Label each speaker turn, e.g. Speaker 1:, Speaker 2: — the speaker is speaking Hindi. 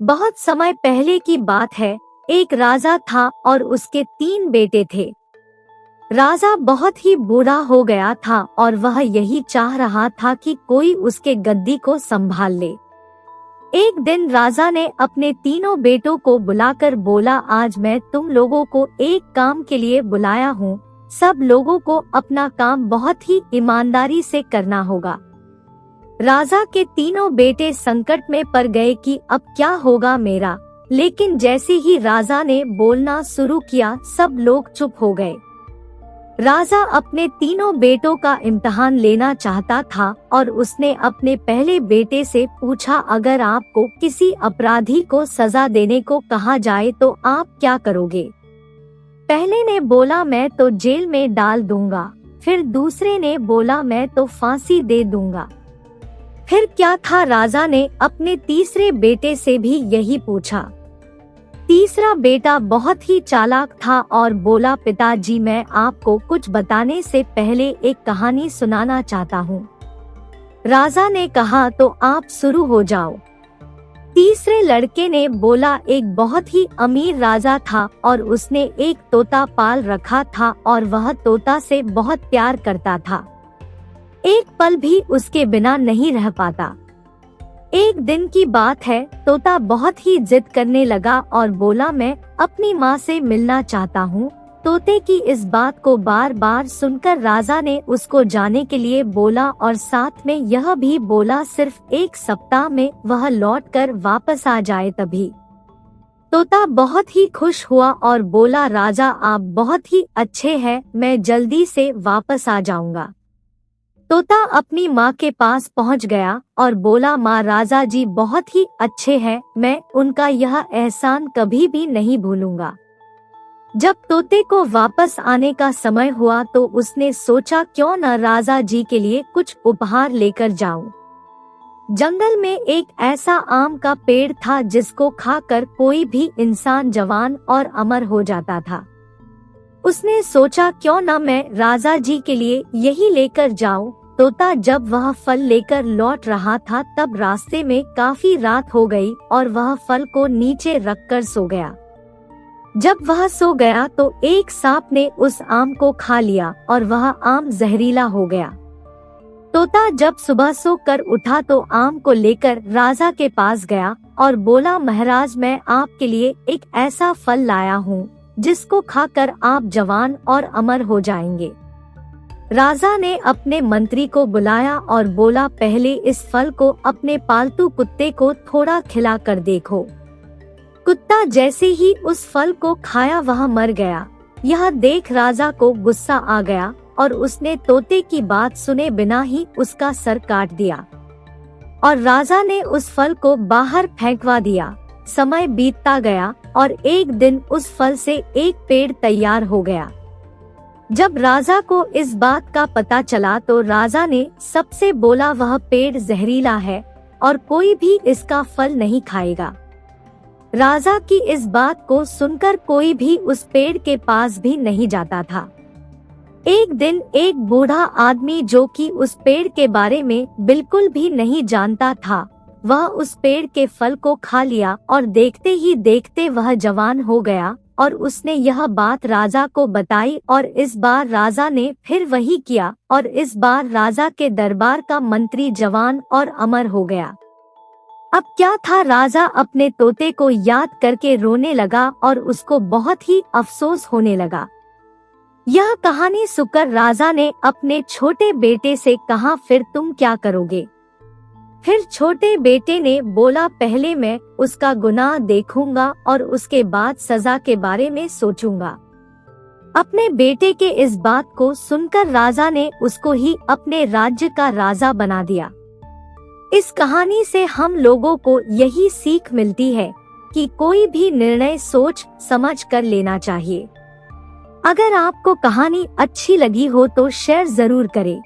Speaker 1: बहुत समय पहले की बात है। एक राजा था और उसके 3 बेटे थे। राजा बहुत ही बूढ़ा हो गया था और वह यही चाह रहा था कि कोई उसके गद्दी को संभाल ले। एक दिन राजा ने अपने तीनों बेटों को बुलाकर बोला, आज मैं तुम लोगों को एक काम के लिए बुलाया हूँ। सब लोगों को अपना काम बहुत ही ईमानदारी से करना होगा। राजा के तीनों बेटे संकट में पड़ गए कि अब क्या होगा मेरा। लेकिन जैसे ही राजा ने बोलना शुरू किया, सब लोग चुप हो गए। राजा अपने तीनों बेटों का इम्तिहान लेना चाहता था और उसने अपने पहले बेटे से पूछा, अगर आपको किसी अपराधी को सजा देने को कहा जाए तो आप क्या करोगे? पहले ने बोला, मैं तो जेल में डाल दूंगा। फिर दूसरे ने बोला, मैं तो फांसी दे दूंगा। फिर क्या था, राजा ने अपने तीसरे बेटे से भी यही पूछा। तीसरा बेटा बहुत ही चालाक था और बोला, पिताजी मैं आपको कुछ बताने से पहले एक कहानी सुनाना चाहता हूँ। राजा ने कहा, तो आप शुरू हो जाओ। तीसरे लड़के ने बोला, एक बहुत ही अमीर राजा था और उसने एक तोता पाल रखा था और वह तोता से बहुत प्यार करता था। एक पल भी उसके बिना नहीं रह पाता। एक दिन की बात है, तोता बहुत ही जिद करने लगा और बोला, मैं अपनी माँ से मिलना चाहता हूँ। तोते की इस बात को बार बार सुनकर राजा ने उसको जाने के लिए बोला और साथ में यह भी बोला, सिर्फ 1 सप्ताह में वह लौटकर वापस आ जाए तभी। तोता बहुत ही खुश हुआ और बोला, राजा आप बहुत ही अच्छे हैं, मैं जल्दी से वापस आ जाऊंगा। तोता अपनी माँ के पास पहुँच गया और बोला, माँ राजा जी बहुत ही अच्छे हैं, मैं उनका यह एहसान कभी भी नहीं भूलूंगा। जब तोते को वापस आने का समय हुआ तो उसने सोचा, क्यों न राजा जी के लिए कुछ उपहार लेकर जाऊं। जंगल में एक ऐसा आम का पेड़ था जिसको खाकर कोई भी इंसान जवान और अमर हो जाता था। उसने सोचा, क्यों न मैं राजा जी के लिए यही लेकर जाऊं। तोता जब वह फल लेकर लौट रहा था तब रास्ते में काफी रात हो गई और वह फल को नीचे रखकर सो गया। जब वह सो गया तो एक सांप ने उस आम को खा लिया और वह आम जहरीला हो गया। तोता जब सुबह सोकर उठा तो आम को लेकर राजा के पास गया और बोला, महाराज मैं आपके लिए एक ऐसा फल लाया हूँ जिसको खाकर आप जवान और अमर हो जाएंगे। राजा ने अपने मंत्री को बुलाया और बोला, पहले इस फल को अपने पालतू कुत्ते को थोड़ा खिलाकर देखो। कुत्ता जैसे ही उस फल को खाया वह मर गया। यह देख राजा को गुस्सा आ गया और उसने तोते की बात सुने बिना ही उसका सर काट दिया और राजा ने उस फल को बाहर फेंकवा दिया। समय बीतता गया और एक दिन उस फल से एक पेड़ तैयार हो गया। जब राजा को इस बात का पता चला तो राजा ने सबसे बोला, वह पेड़ जहरीला है और कोई भी इसका फल नहीं खाएगा। राजा की इस बात को सुनकर कोई भी उस पेड़ के पास भी नहीं जाता था। एक दिन एक बूढ़ा आदमी जो कि उस पेड़ के बारे में बिल्कुल भी नहीं जानता था, वह उस पेड़ के फल को खा लिया और देखते ही देखते वह जवान हो गया और उसने यह बात राजा को बताई और इस बार राजा ने फिर वही किया और इस बार राजा के दरबार का मंत्री जवान और अमर हो गया। अब क्या था, राजा अपने तोते को याद करके रोने लगा और उसको बहुत ही अफसोस होने लगा। यह कहानी सुनकर राजा ने अपने छोटे बेटे से कहा, फिर तुम क्या करोगे? फिर छोटे बेटे ने बोला, पहले मैं उसका गुनाह देखूंगा और उसके बाद सजा के बारे में सोचूंगा। अपने बेटे के इस बात को सुनकर राजा ने उसको ही अपने राज्य का राजा बना दिया। इस कहानी से हम लोगों को यही सीख मिलती है कि कोई भी निर्णय सोच समझ कर लेना चाहिए। अगर आपको कहानी अच्छी लगी हो तो शेयर जरूर करें।